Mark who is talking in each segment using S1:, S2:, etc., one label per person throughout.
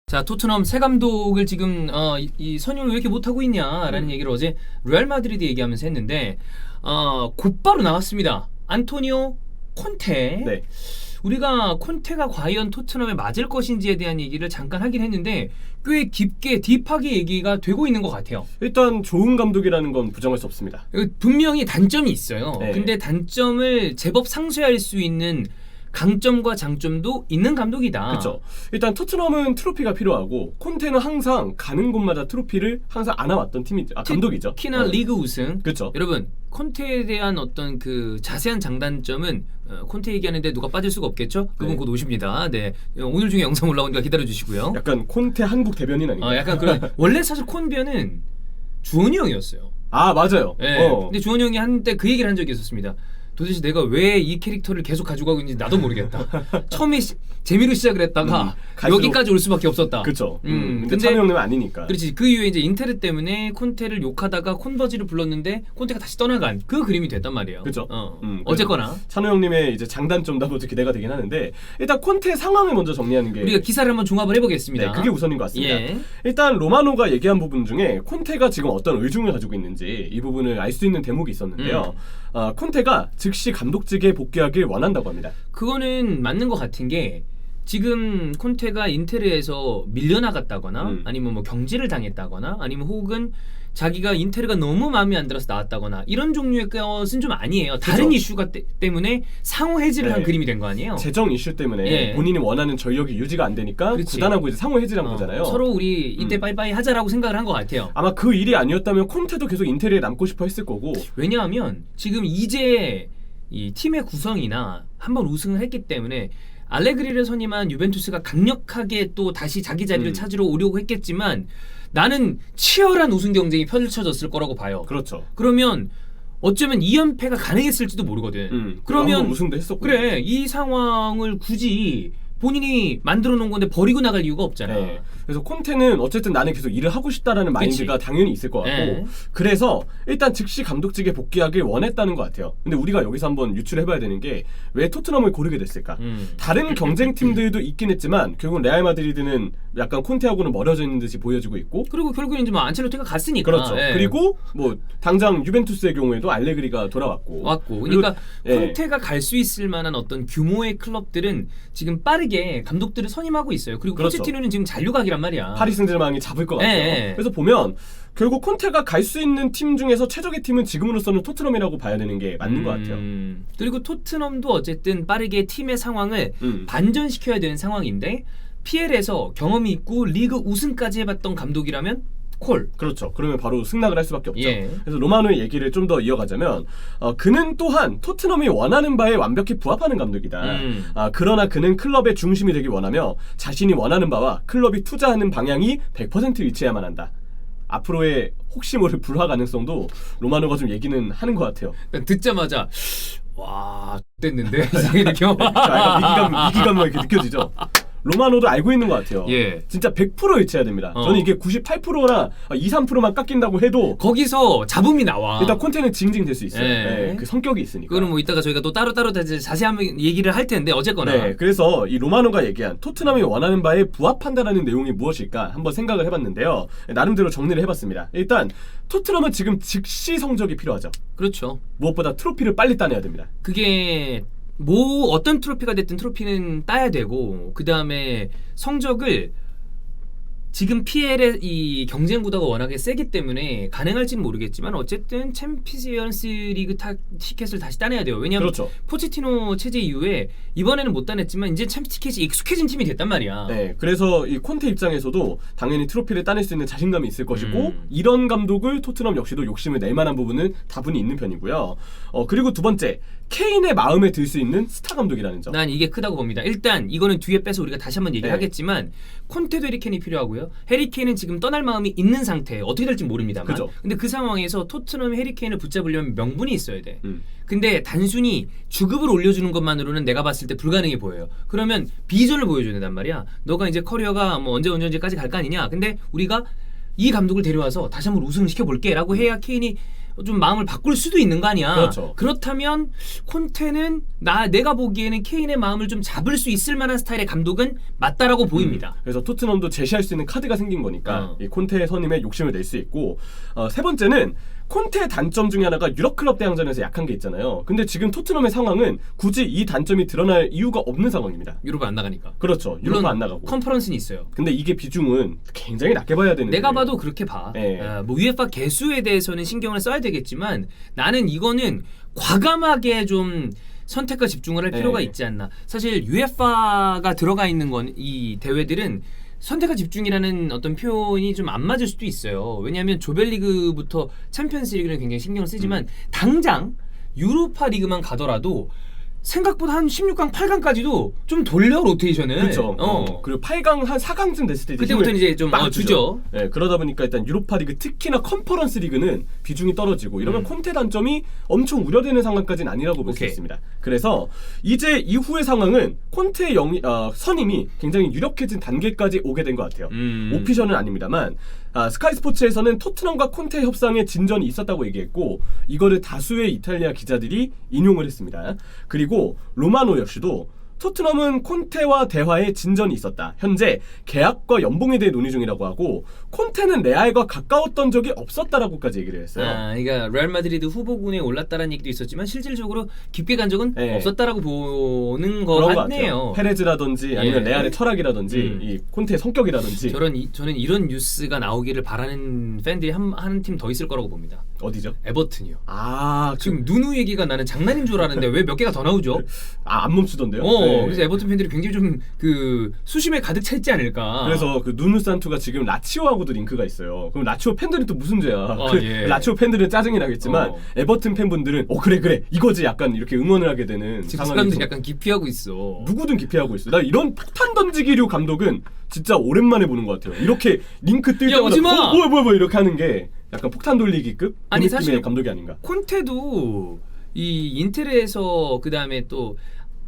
S1: 자, 토트넘 새 감독을 지금 이 선임을 왜 이렇게 못하고 있냐라는 얘기를 어제 레알 마드리드 얘기하면서 했는데 곧바로 나왔습니다. 안토니오 콘테.
S2: 네.
S1: 우리가 콘테가 과연 토트넘에 맞을 것인지에 대한 얘기를 잠깐 하긴 했는데 꽤 깊게 딥하게 얘기가 되고 있는 것 같아요.
S2: 일단 좋은 감독이라는 건 부정할 수 없습니다.
S1: 분명히 단점이 있어요.
S2: 네.
S1: 근데 단점을 제법 상쇄할 수 있는 강점과 장점도 있는 감독이다.
S2: 그렇죠. 일단 토트넘은 트로피가 필요하고 콘테는 항상 가는 곳마다 트로피를 항상 안아왔던 감독이죠.
S1: 특히나 리그 우승.
S2: 그렇죠.
S1: 여러분 콘테에 대한 어떤 그 자세한 장단점은 콘테 얘기하는데 누가 빠질 수가 없겠죠? 그분
S2: 네.
S1: 곧 오십니다. 네, 오늘 중에 영상 올라오니까 기다려 주시고요.
S2: 약간 콘테 한국 대변인 아닌가요?
S1: 약간 그런 원래 사실 콘변은 주원이 형이었어요.
S2: 아 맞아요.
S1: 네. 근데 주원이 형이 한때 그 얘기를 한 적이 있었습니다. 도대체 내가 왜 이 캐릭터를 계속 가지고 가고 있는지 나도 모르겠다. 처음에 재미로 시작을 했다가 여기까지 올 수밖에 없었다.
S2: 그렇죠. 근데
S1: 근데
S2: 찬호 형님은 아니니까.
S1: 그렇지. 그 이후에 이제 인테르 때문에 콘테를 욕하다가 콘버지를 불렀는데 콘테가 다시 떠나간 그 그림이 됐단 말이에요.
S2: 그렇죠.
S1: 어쨌거나
S2: 찬호 형님의 이제 장단점도 먼저 기대가 되긴 하는데 일단 콘테 상황을 먼저 정리하는 게
S1: 우리가 기사를 한번 종합을 해보겠습니다.
S2: 네, 그게 우선인 것 같습니다.
S1: 예.
S2: 일단 로마노가 얘기한 부분 중에 콘테가 지금 어떤 의중을 가지고 있는지 이 부분을 알 수 있는 대목이 있었는데요. 콘테가 즉시 감독직에 복귀하길 원한다고 합니다.
S1: 그거는 맞는 것 같은 게 지금 콘테가 인테르에서 밀려나갔다거나 아니면 뭐 경질을 당했다거나 아니면 혹은 자기가 인테르가 너무 마음에 안 들어서 나왔다거나 이런 종류의 것은 좀 아니에요. 다른
S2: 그쵸?
S1: 이슈가 때문에 상호 해지를 한 그림이 된 거 아니에요?
S2: 재정 이슈 때문에 본인이 원하는 전력이 유지가 안 되니까
S1: 그렇지.
S2: 구단하고 이제 상호 해지를 한 거잖아요.
S1: 서로 우리 이때 빠이빠이 하자라고 생각을 한 것 같아요.
S2: 아마 그 일이 아니었다면 콘테도 계속 인테리에 남고 싶어 했을 거고.
S1: 왜냐하면 지금 이제 이 팀의 구성이나 한번 우승을 했기 때문에 알레그리를 선임한 유벤투스가 강력하게 또 다시 자기 자리를 찾으러 오려고 했겠지만 나는 치열한 우승 경쟁이 펼쳐졌을 거라고 봐요.
S2: 그렇죠.
S1: 그러면 어쩌면 2연패가 가능했을지도 모르거든. 그러면
S2: 우승도 했었고.
S1: 그래 이 상황을 굳이 본인이 만들어 놓은 건데 버리고 나갈 이유가 없잖아.
S2: 네. 그래서 콘테는 어쨌든 나는 계속 일을 하고 싶다라는 마인드가 당연히 있을 것 같고
S1: 네.
S2: 그래서 일단 즉시 감독직에 복귀하길 원했다는 것 같아요. 근데 우리가 여기서 한번 유출해봐야 되는 게 왜 토트넘을 고르게 됐을까? 다른 경쟁팀들도 있긴 했지만 결국 레알 마드리드는 약간 콘테하고는 멀어져 있는 듯이 보여지고 있고
S1: 그리고 결국엔 이제 뭐 안첼로티가 갔으니까.
S2: 그렇죠.
S1: 예.
S2: 그리고 뭐 당장 유벤투스의 경우에도 알레그리가 돌아왔고
S1: 그러니까
S2: 그리고,
S1: 콘테가 갈 수 있을 만한 어떤 규모의 클럽들은 지금 빠르게 감독들을 선임하고 있어요. 그리고
S2: 그렇죠.
S1: 포체티노는 지금 잔류각이란 말이야.
S2: 파리 생제르맹이 잡을 것 같아요.
S1: 예.
S2: 그래서 보면 결국 콘테가 갈 수 있는 팀 중에서 최적의 팀은 지금으로서는 토트넘이라고 봐야 되는 게 맞는 것 같아요.
S1: 그리고 토트넘도 어쨌든 빠르게 팀의 상황을 반전시켜야 되는 상황인데 PL에서 경험이 있고 리그 우승까지 해봤던 감독이라면 콜.
S2: 그렇죠. 그러면 바로 승낙을 할 수밖에 없죠.
S1: 예.
S2: 그래서 로마노의 얘기를 좀 더 이어가자면 그는 또한 토트넘이 원하는 바에 완벽히 부합하는 감독이다. 그러나 그는 클럽의 중심이 되길 원하며 자신이 원하는 바와 클럽이 투자하는 방향이 100% 일치해야만 한다. 앞으로의 혹시 모를 불화 가능성도 로마노가 좀 얘기는 하는 것 같아요.
S1: 듣자마자 와 됐는데 이렇게
S2: 약간 위기감이 이렇게 느껴지죠. 로마노도 알고 있는 것 같아요.
S1: 예.
S2: 진짜 100% 일치해야 됩니다. 저는 이게 98%나 2, 3%만 깎인다고 해도
S1: 거기서 잡음이 나와.
S2: 일단 콘테는 징징될 수 있어요.
S1: 예.
S2: 네, 그 성격이 있으니까.
S1: 그거는 뭐 이따가 저희가 또 따로 자세한 얘기를 할 텐데 어쨌거나.
S2: 네, 그래서 이 로마노가 얘기한 토트넘이 원하는 바에 부합한다라는 내용이 무엇일까 한번 생각을 해봤는데요. 나름대로 정리를 해봤습니다. 일단 토트넘은 지금 즉시 성적이 필요하죠.
S1: 그렇죠.
S2: 무엇보다 트로피를 빨리 따내야 됩니다.
S1: 그게 뭐 어떤 트로피가 됐든 트로피는 따야 되고 그 다음에 성적을 지금 PL의 이 경쟁 구도가 워낙에 세기 때문에 가능할지는 모르겠지만 어쨌든 챔피언스 리그 티켓을 다시 따내야 돼요. 왜냐하면
S2: 그렇죠.
S1: 포체티노 체제 이후에 이번에는 못 따냈지만 이제 챔스 티켓이 익숙해진 팀이 됐단 말이야.
S2: 네, 그래서 이 콘테 입장에서도 당연히 트로피를 따낼 수 있는 자신감이 있을 것이고 이런 감독을 토트넘 역시도 욕심을 낼 만한 부분은 다분히 있는 편이고요. 그리고 두 번째, 케인의 마음에 들 수 있는 스타 감독이라는 점.
S1: 난 이게 크다고 봅니다. 일단 이거는 뒤에 빼서 우리가 다시 한번 얘기하겠지만 콘테도 해리케인이 필요하고요. 해리케인은 지금 떠날 마음이 있는 상태예요. 어떻게 될지 모릅니다만.
S2: 그죠.
S1: 근데 그 상황에서 토트넘 해리케인을 붙잡으려면 명분이 있어야 돼. 근데 단순히 주급을 올려주는 것만으로는 내가 봤을 때 불가능해 보여요. 그러면 비전을 보여줘야 된단 말이야. 너가 이제 커리어가 뭐 언제까지 갈 거 아니냐. 근데 우리가 이 감독을 데려와서 다시 한번 우승을 시켜볼게 라고 해야 케인이 좀 마음을 바꿀 수도 있는 거 아니야.
S2: 그렇죠.
S1: 그렇다면 콘테는 내가 보기에는 케인의 마음을 좀 잡을 수 있을 만한 스타일의 감독은 맞다라고 보입니다.
S2: 그래서 토트넘도 제시할 수 있는 카드가 생긴 거니까 이 콘테 선임의 욕심을 낼 수 있고 세 번째는 콘테의 단점 중에 하나가 유럽 클럽 대항전에서 약한 게 있잖아요. 근데 지금 토트넘의 상황은 굳이 이 단점이 드러날 이유가 없는 상황입니다.
S1: 유럽 안 나가니까.
S2: 그렇죠. 유럽 안 나가고.
S1: 컨퍼런스는 있어요.
S2: 근데 이게 비중은 굉장히 낮게 봐야 되는
S1: 내가
S2: 거예요.
S1: 봐도 그렇게 봐.
S2: 네.
S1: 뭐 UEFA 개수에 대해서는 신경을 써야 되겠지만 나는 이거는 과감하게 좀 선택과 집중을 할 필요가
S2: 네.
S1: 있지 않나. 사실 UEFA가 들어가 있는 건 이 대회들은 선택과 집중이라는 어떤 표현이 좀 안 맞을 수도 있어요. 왜냐하면 조별리그부터 챔피언스리그는 굉장히 신경을 쓰지만 당장 유로파 리그만 가더라도 생각보다 한 16강, 8강까지도 좀 돌려 로테이션을.
S2: 그렇죠. 그리고 8강 한 4강쯤 됐을 때
S1: 그때부터는 이제 좀 주죠.
S2: 네, 그러다 보니까 일단 유로파 리그 특히나 컨퍼런스 리그는 비중이 떨어지고 이러면 콘테 단점이 엄청 우려되는 상황까지는 아니라고 볼 수 있습니다. 그래서 이제 이후의 상황은 콘테 선임이 굉장히 유력해진 단계까지 오게 된 것 같아요. 오피셜은 아닙니다만 스카이 스포츠에서는 토트넘과 콘테 협상에 진전이 있었다고 얘기했고 이거를 다수의 이탈리아 기자들이 인용을 했습니다. 그리고 로마노 역시도 토트넘은 콘테와 대화에 진전이 있었다. 현재 계약과 연봉에 대해 논의 중이라고 하고 콘테는 레알과 가까웠던 적이 없었다라고까지 얘기를 했어요.
S1: 그러니까 레알 마드리드 후보군에 올랐다라는 얘기도 있었지만 실질적으로 깊게 간 적은 없었다라고 보는 것 같네요.
S2: 페레즈라든지 아니면 레알의 철학이라든지 이 콘테의 성격이라든지
S1: 저는 이런 뉴스가 나오기를 바라는 팬들이 한 팀 더 있을 거라고 봅니다.
S2: 어디죠?
S1: 에버튼이요.
S2: 지금
S1: 지금 누누 얘기가 나는 장난인 줄 알았는데 왜 몇 개가 더 나오죠?
S2: 안 멈추던데요?
S1: 그래서 에버튼 팬들이 굉장히 좀 그 수심에 가득 차 있지 않을까.
S2: 그래서 그 누누 산투가 지금 라치오하고도 링크가 있어요. 그럼 라치오 팬들은 또 무슨 죄야? 라치오 팬들은 짜증이 나겠지만 에버튼 팬분들은 그래 이거지 약간 이렇게 응원을 하게 되는
S1: 지금
S2: 상황이
S1: 사람들이 약간 기피하고 있어.
S2: 누구든 기피하고 있어. 나 이런 폭탄 던지기류 감독은 진짜 오랜만에 보는 것 같아요. 이렇게 링크 뜰 때마다 뭐야 이렇게 하는 게 약간 폭탄 돌리기급
S1: 아니
S2: 느낌의
S1: 사실
S2: 감독이 아닌가.
S1: 콘테도 이 인텔에서 그 다음에 또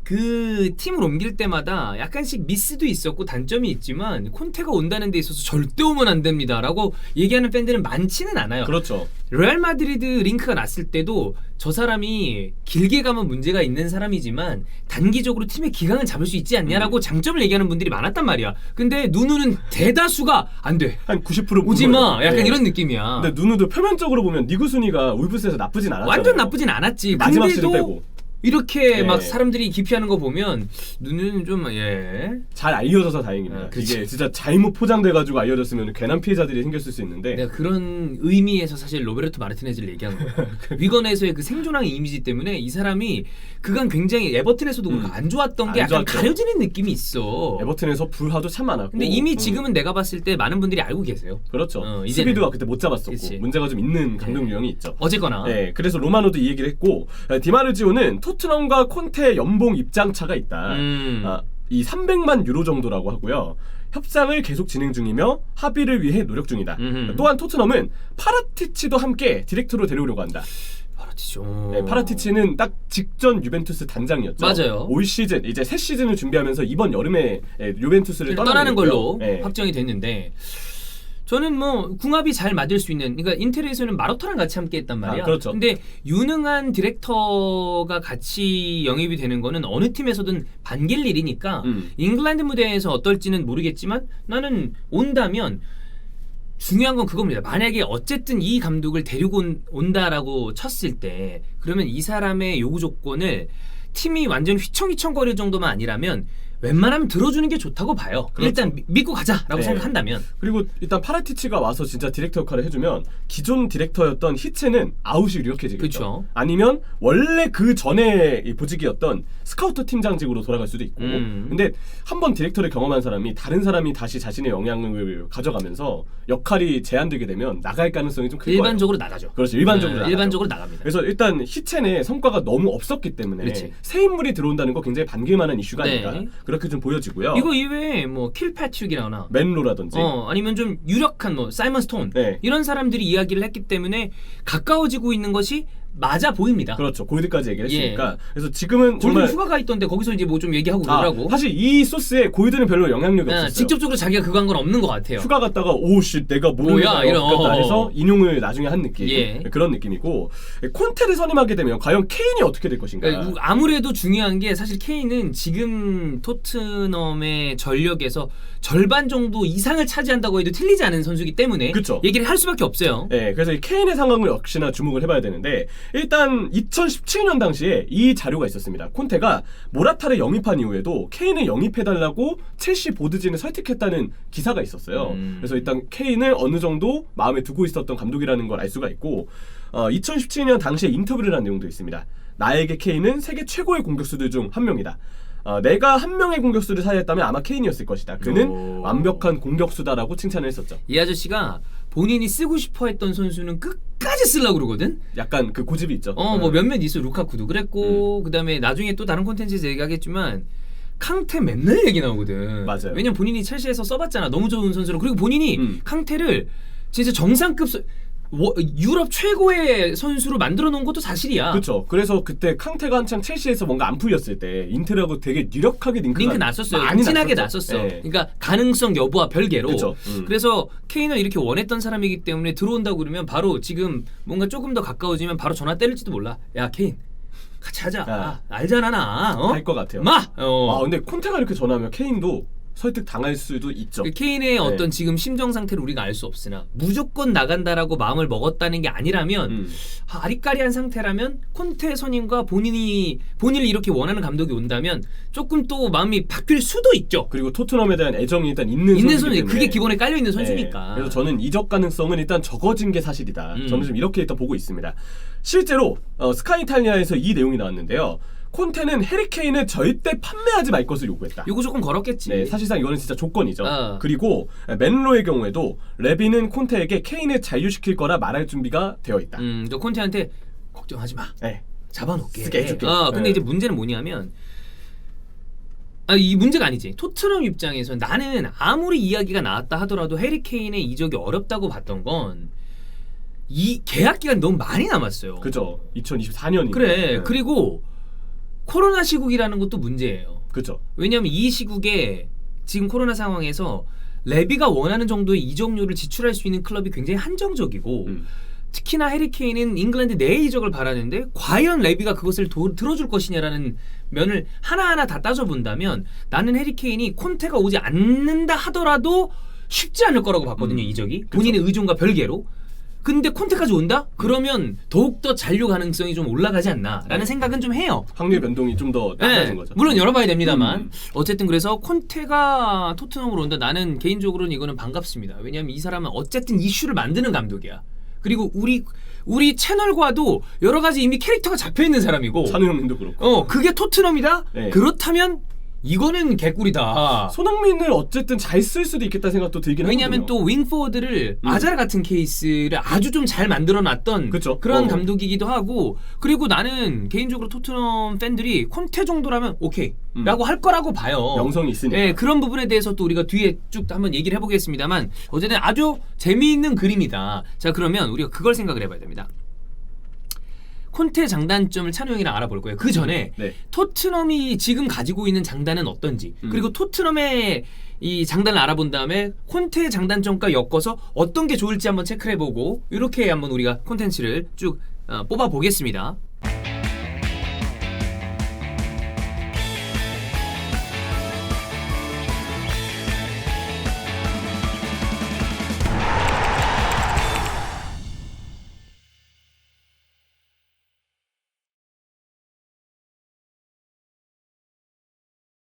S1: 그 팀을 옮길 때마다 약간씩 미스도 있었고 단점이 있지만 콘테가 온다는 데 있어서 절대 오면 안 됩니다라고 얘기하는 팬들은 많지는 않아요.
S2: 그렇죠.
S1: 레알 마드리드 링크가 났을 때도 저 사람이 길게 가면 문제가 있는 사람이지만 단기적으로 팀의 기강을 잡을 수 있지 않냐라고 장점을 얘기하는 분들이 많았단 말이야. 근데 누누는 대다수가 안 돼.
S2: 한 90%
S1: 오지마. 약간 이런 느낌이야.
S2: 근데 누누도 표면적으로 보면 리그 순위가 울브스에서 나쁘진 않았잖아요.
S1: 완전 나쁘진 않았지.
S2: 마지막 시즌
S1: 근데도
S2: 빼고.
S1: 이렇게 막 사람들이 기피하는 거 보면 눈은 좀
S2: 잘 알려져서 다행입니다. 이게 진짜 잘못 포장돼가지고 알려졌으면 괜한 피해자들이 생겼을 수 있는데
S1: 내가 그런 의미에서 사실 로베르토 마르티네즈를 얘기한 거예요. 위건에서의 그 생존왕의 이미지 때문에 이 사람이 그간 굉장히 에버튼에서도 그렇고 안 좋았던 게 약간 가려지는 느낌이 있어.
S2: 에버튼에서 불화도 참 많았고
S1: 근데 이미 지금은 내가 봤을 때 많은 분들이 알고 계세요.
S2: 그렇죠. 수비도가 그때 못 잡았었고 문제가 좀 있는 감독 유형이 있죠.
S1: 어쨌거나
S2: 그래서 로마노도 이 얘기를 했고 디마르지오는 토트넘과 콘테 연봉 입장 차가 있다. 이 300만 유로 정도라고 하고요. 협상을 계속 진행 중이며 합의를 위해 노력 중이다. 또한 토트넘은 파라티치도 함께 디렉터로 데려오려고 한다. 파라티치는 딱 직전 유벤투스 단장이었죠.
S1: 맞아요.
S2: 올 시즌 이제 새 시즌을 준비하면서 이번 여름에 유벤투스를
S1: 떠나는 걸로 확정이 됐는데 저는 뭐 궁합이 잘 맞을 수 있는, 그러니까 인텔에서는 마로타랑 같이 함께했단 말이야.
S2: 그렇죠.
S1: 근데 유능한 디렉터가 같이 영입이 되는 거는 어느 팀에서든 반길 일이니까 잉글랜드 무대에서 어떨지는 모르겠지만 나는 온다면 중요한 건 그겁니다. 만약에 어쨌든 이 감독을 데리고 온다라고 쳤을 때 그러면 이 사람의 요구 조건을 팀이 완전 휘청휘청거릴 정도만 아니라면 웬만하면 들어주는 게 좋다고 봐요. 그렇죠. 일단 믿고 가자라고 생각한다면.
S2: 그리고 일단 파라티치가 와서 진짜 디렉터 역할을 해주면 기존 디렉터였던 히체는 아웃이 유력해지겠죠.
S1: 그렇죠.
S2: 아니면 원래 그 전에 보직이었던 스카우터 팀장직으로 돌아갈 수도 있고. 근데 한번 디렉터를 경험한 사람이 다른 사람이 다시 자신의 영향을 가져가면서 역할이 제한되게 되면 나갈 가능성이 좀 클 거예요.
S1: 일반적으로 나가죠.
S2: 그렇죠. 일반적으로
S1: 나갑니다.
S2: 그래서 일단 히첸의 성과가 너무 없었기 때문에 새 인물이 들어온다는 거 굉장히 반길만한 이슈가 아닐까. 그렇게 좀 보여지고요.
S1: 이거 이외에 뭐 킬패트릭이라거나
S2: 맨로라든지
S1: 아니면 좀 유력한 뭐 사이먼 스톤 이런 사람들이 이야기를 했기 때문에 가까워지고 있는 것이 맞아 보입니다.
S2: 그렇죠. 골드까지 얘기를
S1: 예.
S2: 했으니까. 그래서 지금은
S1: 골드
S2: 정말
S1: 휴가가 있던데 거기서 이제 뭐 좀 얘기하고 그러더라고.
S2: 사실 이 소스에 골드는 별로 영향력이 없었어요.
S1: 직접적으로 자기가 그거 한 건 없는 것 같아요.
S2: 휴가 갔다가 오씨 내가 모르는
S1: 뭐야, 이런,
S2: 것 같다 해서 인용을 나중에 한 느낌.
S1: 예.
S2: 그런 느낌이고 콘테를 선임하게 되면 과연 케인이 어떻게 될 것인가.
S1: 그러니까 아무래도 중요한 게 사실 케인은 지금 토트넘의 전력에서 절반 정도 이상을 차지한다고 해도 틀리지 않은 선수이기 때문에
S2: 그쵸.
S1: 얘기를 할 수밖에 없어요.
S2: 네, 그래서 이 케인의 상황을 역시나 주목을 해봐야 되는데 일단 2017년 당시에 이 자료가 있었습니다. 콘테가 모라타를 영입한 이후에도 케인을 영입해달라고 첼시 보드진을 설득했다는 기사가 있었어요. 그래서 일단 케인을 어느 정도 마음에 두고 있었던 감독이라는 걸 알 수가 있고 2017년 당시에 인터뷰를 한 내용도 있습니다. 나에게 케인은 세계 최고의 공격수들 중 한 명이다. 내가 한 명의 공격수를 사야했다면 아마 케인이었을 것이다. 그는 완벽한 공격수다라고 칭찬을 했었죠.
S1: 이 아저씨가 본인이 쓰고 싶어했던 선수는 끝까지 쓰려고 그러거든.
S2: 약간 그 고집이 있죠.
S1: 뭐 몇몇 있어. 루카쿠도 그랬고 그다음에 나중에 또 다른 콘텐츠에서 얘기하겠지만 캉테 맨날 얘기 나오거든.
S2: 맞아요.
S1: 왜냐면 본인이 첼시에서 써봤잖아. 너무 좋은 선수로. 그리고 본인이 캉테를 진짜 정상급 유럽 최고의 선수로 만들어 놓은 것도 사실이야.
S2: 그렇죠. 그래서 그때 캉테가 한창 첼시에서 뭔가 안 풀렸을 때 인텔하고 되게 유력하게 링크
S1: 났었어요.
S2: 많이
S1: 진하게
S2: 났었죠.
S1: 났었어.
S2: 네.
S1: 그러니까 가능성 여부와 별개로.
S2: 그쵸.
S1: 그래서 케인을 이렇게 원했던 사람이기 때문에 들어온다고 그러면 바로 지금 뭔가 조금 더 가까워지면 바로 전화 때릴지도 몰라. 야 케인 같이 하자. 알잖아 나.
S2: 할 것 같아요. 근데 콘테가 이렇게 전화하면 케인도 설득 당할 수도 있죠.
S1: 케인의 어떤 지금 심정 상태를 우리가 알 수 없으나 무조건 나간다라고 마음을 먹었다는 게 아니라면 아리까리한 상태라면 콘테 선임과 본인을 이렇게 원하는 감독이 온다면 조금 또 마음이 바뀔 수도 있죠.
S2: 그리고 토트넘에 대한 애정이 일단 있는 선수이기 때문에
S1: 그게 기본에 깔려 있는 선수니까.
S2: 네. 그래서 저는 이적 가능성은 일단 적어진 게 사실이다. 저는 좀 이렇게 일단 보고 있습니다. 실제로 스카이 이탈리아에서 이 내용이 나왔는데요. 콘테는 해리 케인을 절대 판매하지 말 것을 요구했다.
S1: 요거 조금 걸었겠지.
S2: 네, 사실상 이거는 진짜 조건이죠. 그리고 맨로의 경우에도 레비는 콘테에게 케인을 잔류시킬 거라 말할 준비가 되어 있다.
S1: 저 콘테한테 걱정하지 마.
S2: 네.
S1: 잡아놓게.
S2: 쓰게 해줄게.
S1: 근데 이제 문제는 뭐냐면 이 문제가 아니지. 토트넘 입장에서 나는 아무리 이야기가 나왔다 하더라도 해리 케인의 이적이 어렵다고 봤던 건 이 계약 기간이 너무 많이 남았어요.
S2: 그죠. 2024년이니까.
S1: 그래. 그리고 코로나 시국이라는 것도 문제예요.
S2: 그렇죠.
S1: 왜냐하면 이 시국에 지금 코로나 상황에서 레비가 원하는 정도의 이적료를 지출할 수 있는 클럽이 굉장히 한정적이고 특히나 해리 케인은 잉글랜드 내 이적을 바라는데 과연 레비가 그것을 들어줄 것이냐라는 면을 하나하나 다 따져본다면 나는 해리 케인이 콘테가 오지 않는다 하더라도 쉽지 않을 거라고 봤거든요. 이적이. 본인의 의존과 별개로. 근데 콘테까지 온다? 그러면 더욱더 잔류 가능성이 좀 올라가지 않나라는 생각은 좀 해요.
S2: 확률 변동이 좀 더 낮아진 거죠.
S1: 물론 열어봐야 됩니다만 어쨌든 그래서 콘테가 토트넘으로 온다. 나는 개인적으로는 이거는 반갑습니다. 왜냐하면 이 사람은 어쨌든 이슈를 만드는 감독이야. 그리고 우리 채널과도 여러 가지 이미 캐릭터가 잡혀있는 사람이고
S2: 찬우 형님도 그렇고
S1: 그게 토트넘이다?
S2: 네.
S1: 그렇다면 이거는 개꿀이다.
S2: 손흥민을 어쨌든 잘 쓸 수도 있겠다는 생각도 들긴 하거든요.
S1: 왜냐하면 또 윙포워드를 아자르 같은 케이스를 아주 좀 잘 만들어놨던 그런 감독이기도 하고 그리고 나는 개인적으로 토트넘 팬들이 콘테 정도라면 오케이 라고 할 거라고 봐요.
S2: 명성이 있으니까.
S1: 네, 그런 부분에 대해서 또 우리가 뒤에 쭉 한번 얘기를 해보겠습니다만 어쨌든 아주 재미있는 그림이다. 자 그러면 우리가 그걸 생각을 해봐야 됩니다. 콘테 장단점을 찬우 형이랑 알아볼 거예요. 그 전에 토트넘이 지금 가지고 있는 장단은 어떤지 그리고 토트넘의 이 장단을 알아본 다음에 콘테의 장단점과 엮어서 어떤 게 좋을지 한번 체크를 해보고 이렇게 한번 우리가 콘텐츠를 쭉 뽑아보겠습니다.